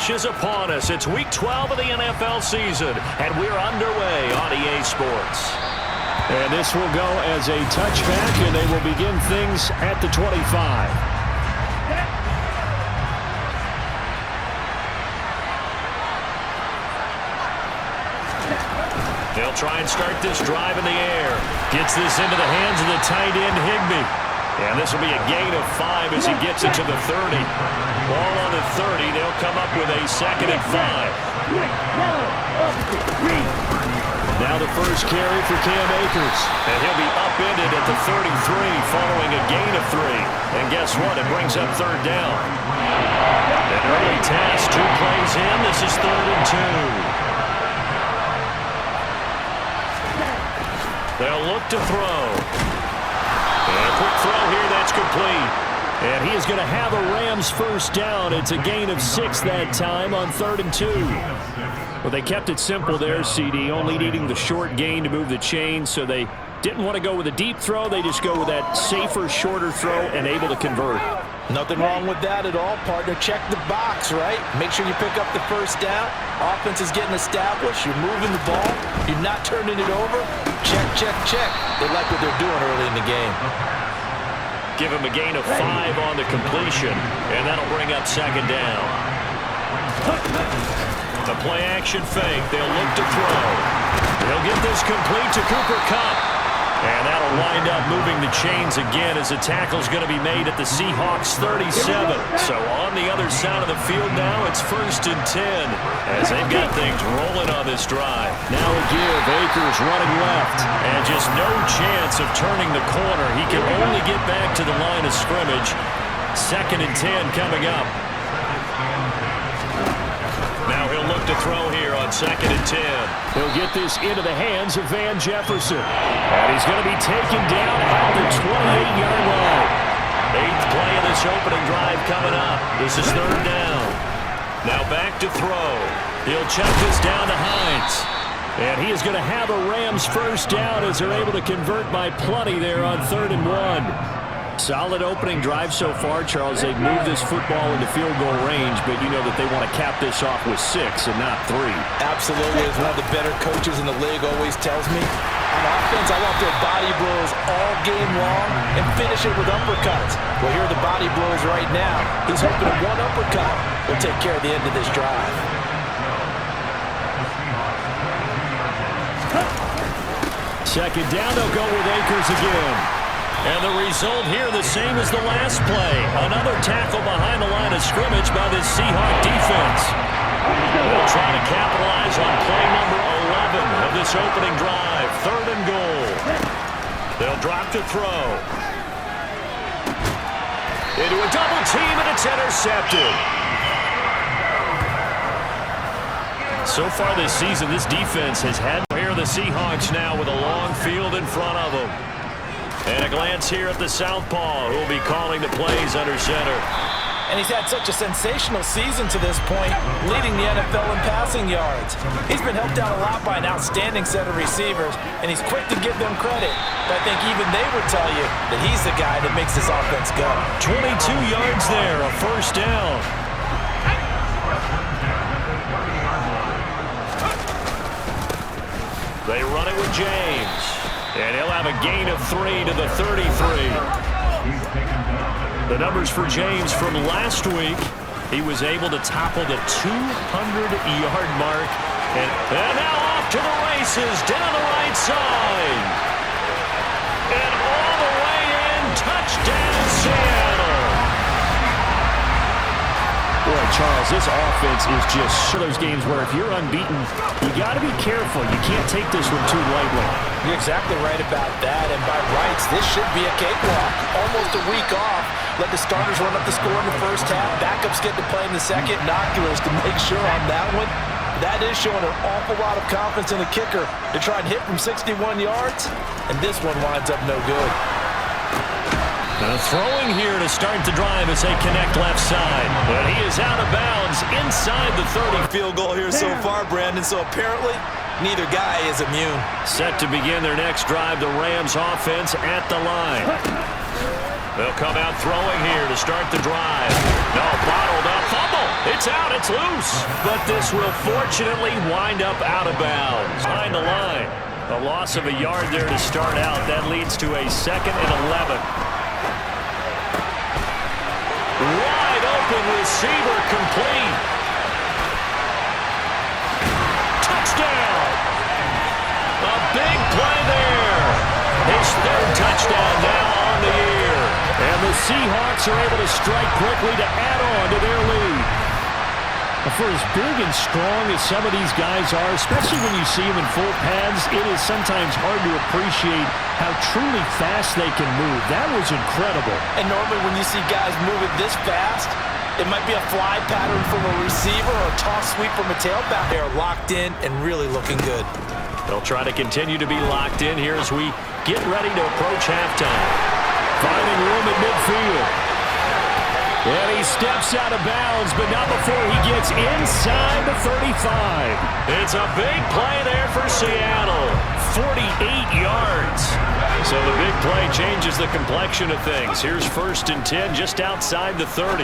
rush is upon us. It's Week 12 of the NFL season, and we're underway on EA Sports. And this will go as a touchback, and they will begin things at the 25. They'll try and start this drive in the air. Gets this into the hands of the tight end, Higbee. And this will be a gain of 5 as he gets it to the 30. Ball on the 30. They'll come up with a 2nd and 5. Now the first carry for Cam Akers. And he'll be upended at the 33 following a gain of 3. And guess what? It brings up 3rd down. An early task, 2 plays in. This is 3rd and 2. They'll look to throw. And a quick throw here, that's complete. And he is going to have a Rams first down. It's a gain of 6 that time on 3rd and 2. Well, they kept it simple there, CD, only needing the short gain to move the chain, so they didn't want to go with a deep throw. They just go with that safer, shorter throw and able to convert. Nothing wrong with that at all, partner. Check the box, right? Make sure you pick up the first down. Offense is getting established. You're moving the ball. You're not turning it over. Check, check, check. They like what they're doing early in the game. Give him a gain of 5 on the completion, and that'll bring up 2nd down. The play-action fake. They'll look to throw. They'll get this complete to Cooper Kupp. And that'll wind up moving the chains again as the tackle's going to be made at the Seahawks 37. So on the other side of the field now, it's 1st and 10 as they've got things rolling on this drive. Now a give. Akers running left. And just no chance of turning the corner. He can only get back to the line of scrimmage. 2nd and 10 coming up. Now he'll look to throw here on 2nd and 10. He'll get this into the hands of Van Jefferson. And he's going to be taken down at the 28-yard line. 8th play of this opening drive coming up. This is 3rd down. Now back to throw. He'll check this down to Hines. And he is going to have a Rams first down as they're able to convert by plenty there on 3rd and 1. Solid opening drive so far, Charles. They've moved this football into field goal range, but you know that they want to cap this off with 6 and not 3. Absolutely. As one of the better coaches in the league always tells me, on offense, I want their body blows all game long and finish it with uppercuts. Well, here are the body blows right now. He's hoping that one uppercut will take care of the end of this drive. Second down, they'll go with Akers again. And the result here the same as the last play. Another tackle behind the line of scrimmage by this Seahawk defense. They'll try to capitalize on play number 11 of this opening drive. 3rd and goal. They'll drop to throw. Into a double team, and it's intercepted. So far this season, this defense has had here the Seahawks now with a long field in front of them. And a glance here at the southpaw, who will be calling the plays under center. And he's had such a sensational season to this point, leading the NFL in passing yards. He's been helped out a lot by an outstanding set of receivers, and he's quick to give them credit. But I think even they would tell you that he's the guy that makes this offense go. 22 yards there, a first down. They run it with James. And he'll have a gain of 3 to the 33. The numbers for James from last week. He was able to topple the 200-yard mark. And now off to the races down the right side. And all the way in, touchdown Seattle. Boy, Charles, this offense is just those games where if you're unbeaten, you got to be careful. You can't take this one too lightly. You're exactly right about that, and by rights, this should be a cakewalk. Almost a week off. Let the starters run up the score in the first half. Backups get to play in the second. Binoculars to make sure on that one. That is showing an awful lot of confidence in the kicker to try and hit from 61 yards, and this one winds up no good. Now throwing here to start the drive as they connect left side. But he is out of bounds inside the 30. Field goal here so far, Brandon, so apparently neither guy is immune. Set to begin their next drive, the Rams offense at the line. They'll come out throwing here to start the drive. No, bottled up. Fumble. It's out. It's loose. But this will fortunately wind up out of bounds. Behind the line. A loss of a yard there to start out. That leads to a 2nd and 11. Wide open receiver complete. Touchdown. A big play there. His 3rd touchdown now on the year. And the Seahawks are able to strike quickly to add on to their lead. For as big and strong as some of these guys are, especially when you see them in full pads, it is sometimes hard to appreciate how truly fast they can move. That was incredible. And normally when you see guys moving this fast, it might be a fly pattern from a receiver or a toss sweep from a tailback. They're locked in and really looking good. They'll try to continue to be locked in here as we get ready to approach halftime. Finding room at midfield. And he steps out of bounds, but not before he gets inside the 35. It's a big play there for Seattle. 48 yards. So the big play changes the complexion of things. Here's 1st and 10 just outside the 30.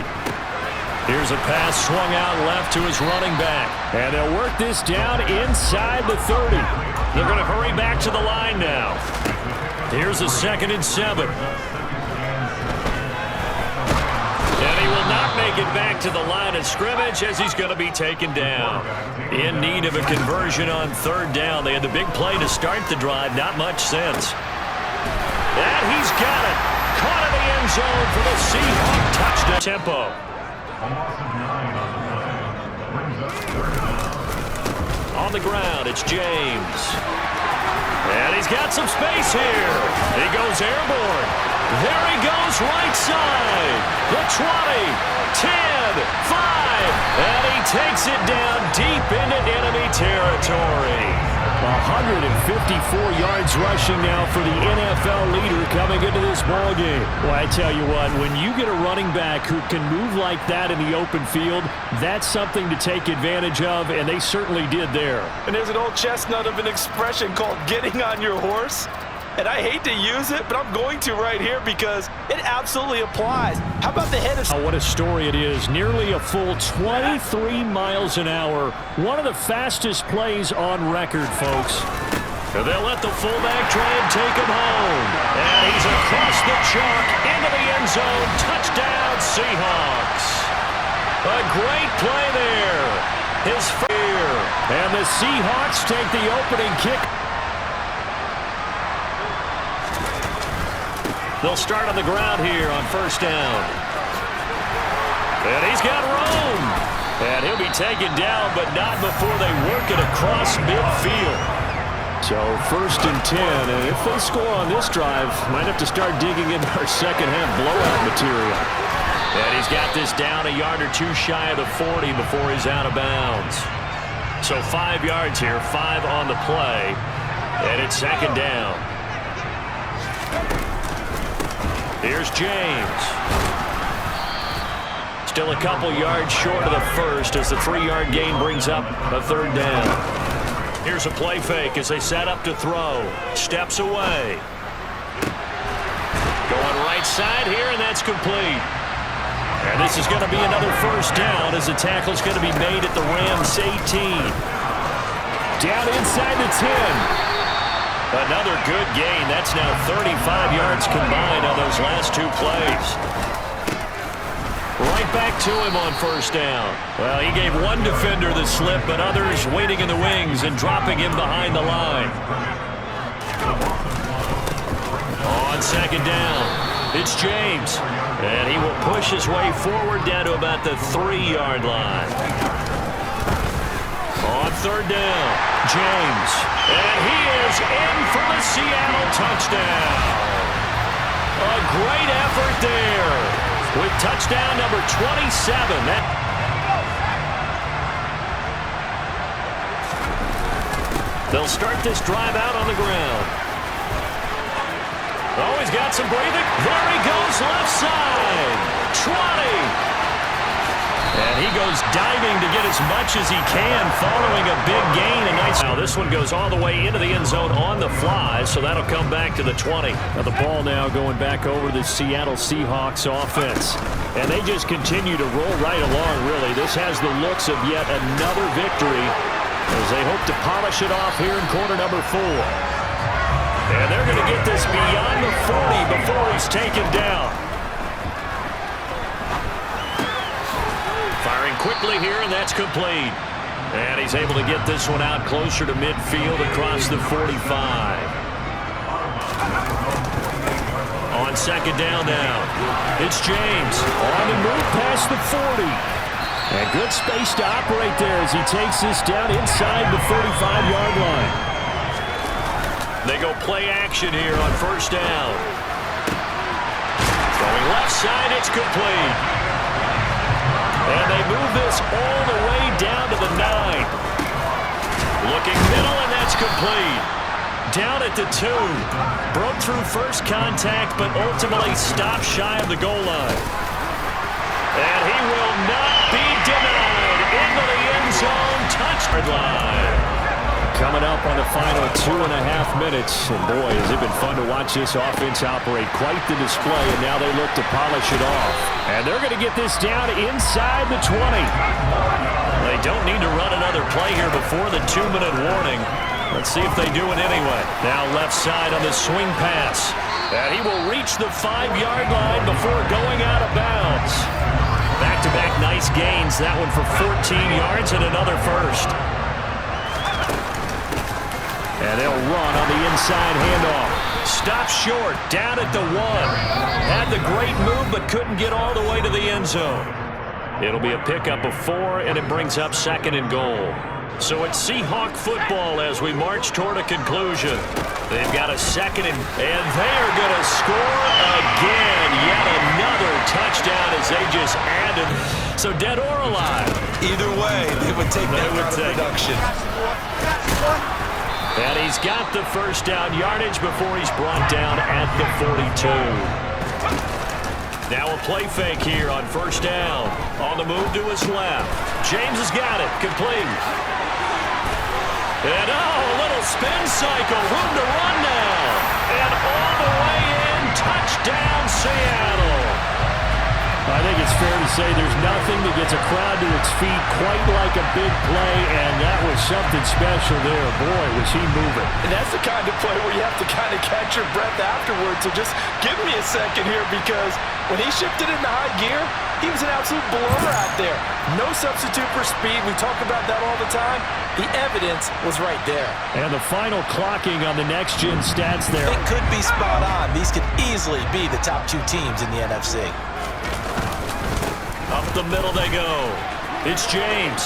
Here's a pass swung out left to his running back. And they'll work this down inside the 30. They're going to hurry back to the line now. Here's a 2nd and 7. And he will not make it back to the line of scrimmage as he's going to be taken down. In need of a conversion on 3rd down. They had the big play to start the drive. Not much sense. And he's got it. Caught in the end zone for the Seahawks touchdown. Tempo. On the ground, it's James. And he's got some space here. He goes airborne. There he goes right side. The 20, 10, 5. And he takes it down deep into enemy territory. 154 yards rushing now for the NFL leader coming into this ballgame. Well, I tell you what, when you get a running back who can move like that in the open field, that's something to take advantage of, and they certainly did there. And there's an old chestnut of an expression called getting on your horse. And I hate to use it, but I'm going to right here because it absolutely applies. How about the head of... Oh, what a story it is. Nearly a full 23 miles an hour. One of the fastest plays on record, folks. And they'll let the fullback try and take him home. And he's across the chalk into the end zone. Touchdown, Seahawks. A great play there. His fear. And the Seahawks take the opening kick. They'll start on the ground here on 1st down. And he's got room. And he'll be taken down, but not before they work it across midfield. So 1st and 10, and if they score on this drive, might have to start digging into our second-half blowout material. And he's got this down a yard or 2 shy of the 40 before he's out of bounds. So 5 yards here, 5 on the play, and it's 2nd down. Here's James. Still a couple yards short of the 1st as the 3-yard gain brings up a 3rd down. Here's a play fake as they set up to throw. Steps away. Going right side here, and that's complete. And this is going to be another 1st down as the tackle's going to be made at the Rams 18. Down inside the 10. Another good gain. That's now 35 yards combined on those last 2 plays. Right back to him on 1st down. Well, he gave one defender the slip, but others waiting in the wings and dropping him behind the line. On 2nd down, it's James. And he will push his way forward down to about the 3-yard line. On 3rd down, James. And he is in for the Seattle touchdown. A great effort there with touchdown number 27. They'll start this drive out on the ground. Oh, he's got some breathing. There he goes left side. 20. And he goes Seattle's diving to get as much as he can following a big gain. Now this one goes all the way into the end zone on the fly, so that'll come back to the 20. Now the ball now going back over the Seattle Seahawks offense. And they just continue to roll right along, really. This has the looks of yet another victory as they hope to polish it off here in quarter number 4. And they're going to get this beyond the 40 before he's taken down. Firing quickly here, and that's complete. And he's able to get this one out closer to midfield across the 45. On second down now, it's James on the move past the 40. And good space to operate there as he takes this down inside the 35-yard line. They go play action here on first down. Throwing left side, it's complete. And they move this all the way down to the 9. Looking middle, and that's complete. Down at the 2. Broke through first contact, but ultimately stopped shy of the goal line. And he will not be denied. Into the end zone, touchdown. Coming up on the final 2.5 minutes. And boy, has it been fun to watch this offense operate. Quite the display, and now they look to polish it off. And they're going to get this down inside the 20. They don't need to run another play here before the 2-minute warning. Let's see if they do it anyway. Now left side on the swing pass. And he will reach the 5-yard line before going out of bounds. Back-to-back nice gains. That one for 14 yards and another first. And they'll run on the inside handoff. Stop short, down at the 1. Had the great move, but couldn't get all the way to the end zone. It'll be a pickup of 4, and it brings up second and goal. So it's Seahawk football as we march toward a conclusion. They've got a second, and they are going to score again. Yet another touchdown as they just added. So dead or alive? Either way, they would take that kind of production. And he's got the first down yardage before he's brought down at the 42. Now a play fake here on first down. On the move to his left. James has got it. Complete. And a little spin cycle. Room to run now. And all the way in. Touchdown, Seattle. I think it's fair to say there's nothing that gets a crowd to its feet quite like a big play, and that was something special there. Boy, was he moving. And that's the kind of play where you have to kind of catch your breath afterwards. So just give me a second here, because when he shifted into high gear, he was an absolute blower out there. No substitute for speed. We talk about that all the time. The evidence was right there. And the final clocking on the next-gen stats there. It could be spot on. These could easily be the top 2 teams in the NFC. Up the middle they go. It's James.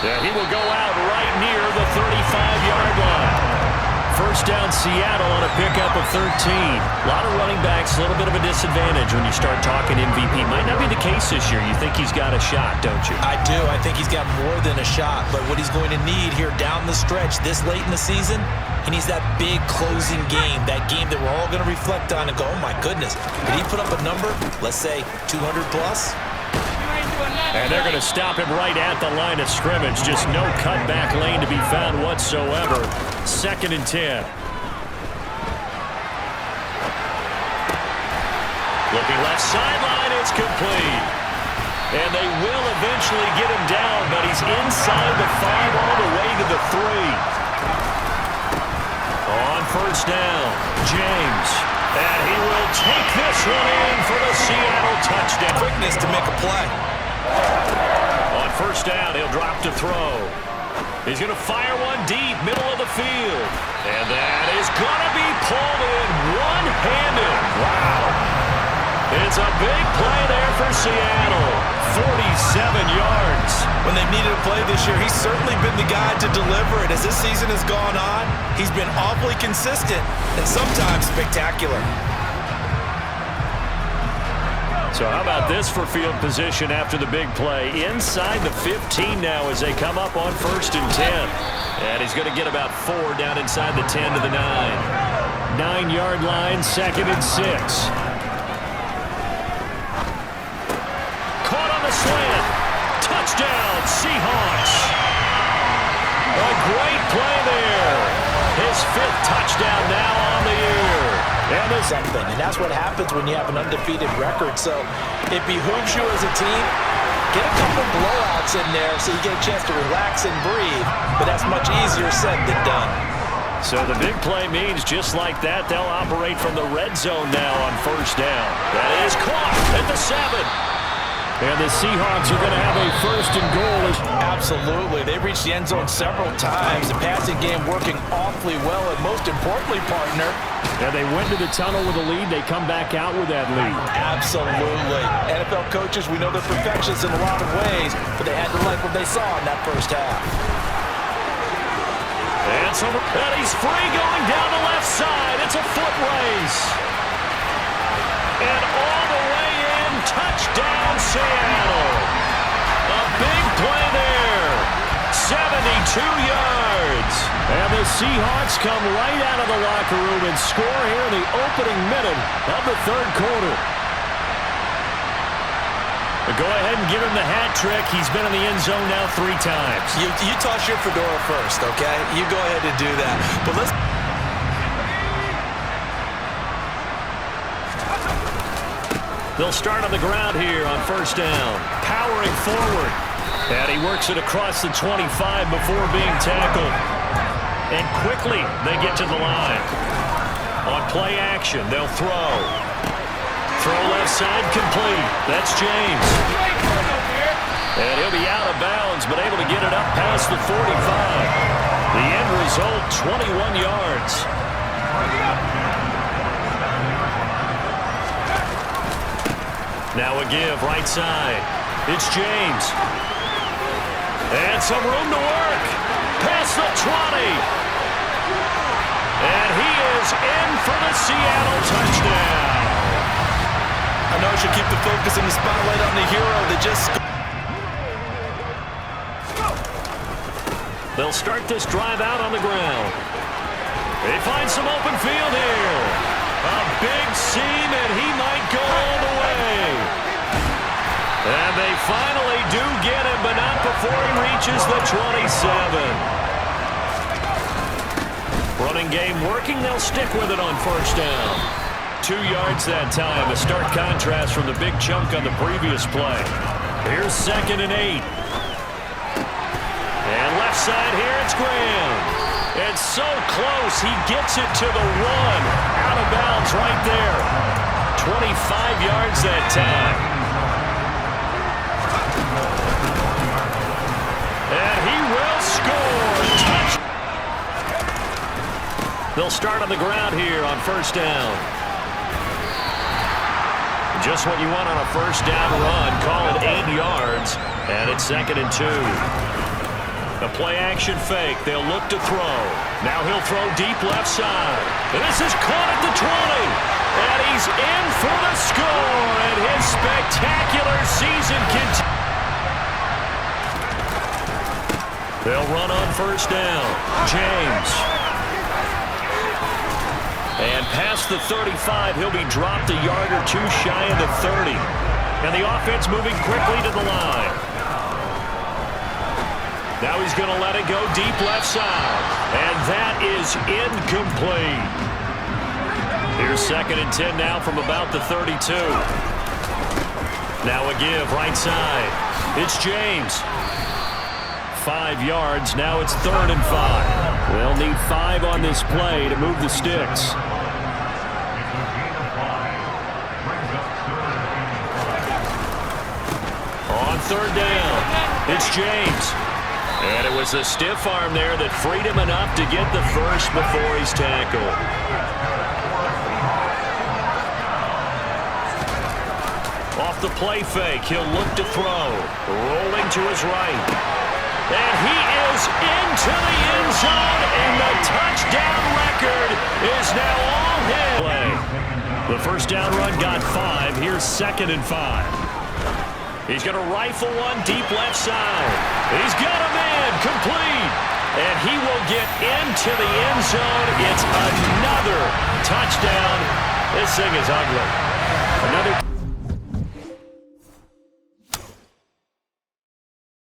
Yeah, he will go out right near the 35-yard line. First down Seattle on a pickup of 13. A lot of running backs, a little bit of a disadvantage when you start talking MVP. Might not be the case this year. You think he's got a shot, don't you? I do. I think he's got more than a shot. But what he's going to need here down the stretch this late in the season, he needs that big closing game, that game that we're all going to reflect on and go, oh, my goodness, did he put up a number, let's say 200 plus? And they're going to stop him right at the line of scrimmage. Just no cutback lane to be found whatsoever. Second and 10. Looking left sideline, it's complete. And they will eventually get him down, but he's inside the 5 all the way to the 3. On first down, James. And he will take this one in for the Seattle touchdown. Quickness to make a play. On first down, he'll drop to throw. He's going to fire one deep, middle of the field. And that is going to be pulled in one-handed. Wow. It's a big play there for Seattle. 47 yards. When they've needed a play this year, he's certainly been the guy to deliver it. As this season has gone on, he's been awfully consistent and sometimes spectacular. So how about this for field position after the big play? Inside the 15 now as they come up on first and 10. And he's going to get about 4 down inside the 10 to the 9. 9-yard line, second and 6. slant. Touchdown, Seahawks. A great play there. His 5th touchdown now on the year. And something, and that's what happens when you have an undefeated record. So it behooves you as a team, get a couple blowouts in there so you get a chance to relax and breathe, but that's much easier said than done. So the big play means just like that, they'll operate from the red zone now on first down. That is caught at the 7. And the Seahawks are going to have a 1st and goal. Absolutely. They've reached the end zone several times. The passing game working awfully well, and most importantly, partner. And they went to the tunnel with a lead. They come back out with that lead. Absolutely. NFL coaches, we know they're perfectionists in a lot of ways, but they had to like what they saw in that first half. And he's free going down the left side. It's a foot race. And all the way in, touchdown Seattle. A big play there. 72 yards. And the Seahawks come right out of the locker room and score here in the opening minute of the 3rd quarter. Go ahead and give him the hat trick. He's been in the end zone now 3 times. You toss your fedora first, okay? You go ahead and do that. But let's... They'll start on the ground here on first down. Powering forward. And he works it across the 25 before being tackled. And quickly they get to the line. On play action, they'll throw. Throw left side complete. That's James. And he'll be out of bounds, but able to get it up past the 45. The end result, 21 yards. Now a give, right side. It's James. And some room to work. Past the 20. And he is in for the Seattle touchdown. I know I should keep the focus and the spotlight on the hero that just... They'll start this drive out on the ground. They find some open field here. A big seam, and he might go all the way. And they finally do get him, but not before he reaches the 27. Running game working. They'll stick with it on first down. 2 yards that time, a stark contrast from the big chunk on the previous play. Here's 2nd and 8. And left side here, it's Graham. It's so close, he gets it to the 1. Out of bounds right there. 25 yards that time. And he will score. Touch. They'll start on the ground here on first down. Just what you want on a first down run. Call it 8 yards. And it's 2nd and 2. A play action fake. They'll look to throw. Now he'll throw deep left side. And this is caught at the 20. And he's in for the score. And his spectacular season continues. They'll run on first down. James. And past the 35, he'll be dropped a yard or 2 shy of the 30. And the offense moving quickly to the line. Now he's going to let it go deep left side. And that is incomplete. Here's 2nd and 10 now from about the 32. Now a give right side. It's James. 5 yards. Now it's 3rd and 5. They'll need 5 on this play to move the sticks. On 3rd down, it's James. And it was a stiff arm there that freed him enough to get the first before he's tackled. Off the play fake, he'll look to throw. Rolling to his right. And he is into the end zone, and the touchdown record is now all his. The first down run got 5. Here's 2nd and 5. He's going to rifle one deep left side. He's got a man complete. And he will get into the end zone. It's another touchdown. This thing is ugly. Another.